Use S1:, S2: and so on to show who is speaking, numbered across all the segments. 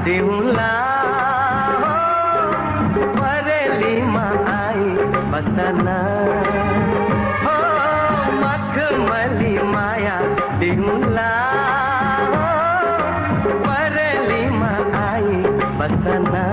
S1: देऊला बरेलीमा I बसना हो मखमली माया देऊला बरेलीमा आई बसना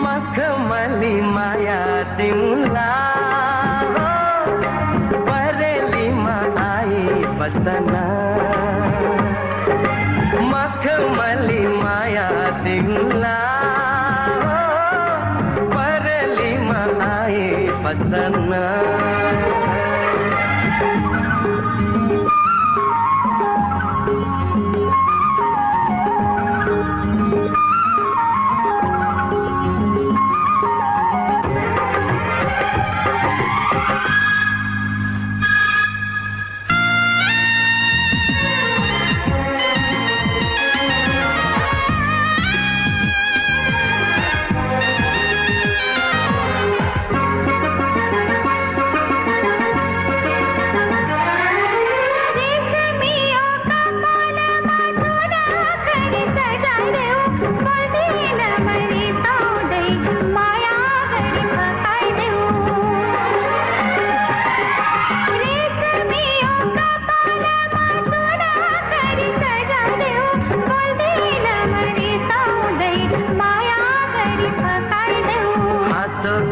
S1: मखमली माया देऊला बरेलीमा आई बसना मखमली माया देऊला बरेलीमा आई बसना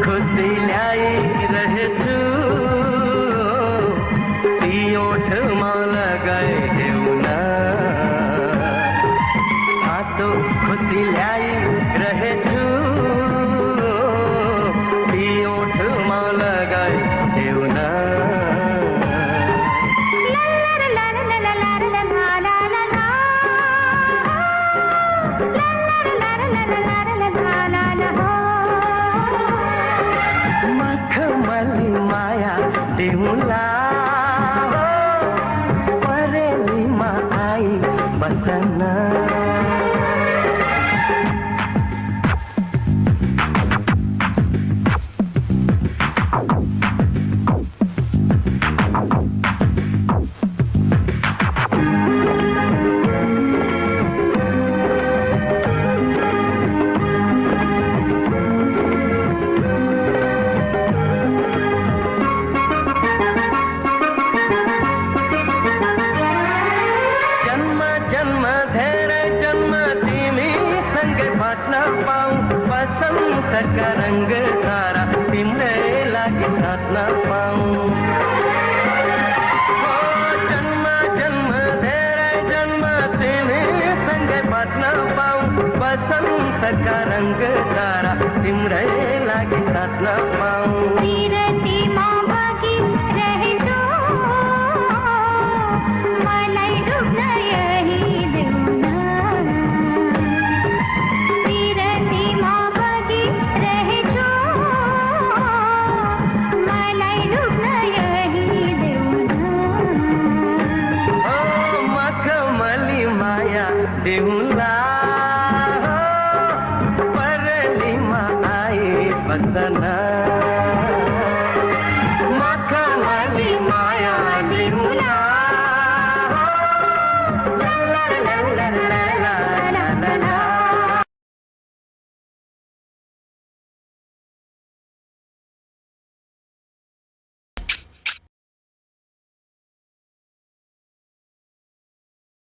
S1: खुशी ल्याई रहेछु ती ओठमा लगाइदेऊ न हाँसो खुसी ल्याई रहेछु ती ओठमा लगाइदेऊ न मखमली माया देऊला बरेलीमा आई बसना बाँच्न पाऊँ बसन्तका रंग सारा तिम्रै लागि साँच्न पाऊँ जन्म जन्म धेरै जन्म तिमीसँगै बाँच्न पाऊँ बसन्तका रंग सारा तिम्रै लागि साँच्न पाऊँ देऊला बरेलीमा आई बसना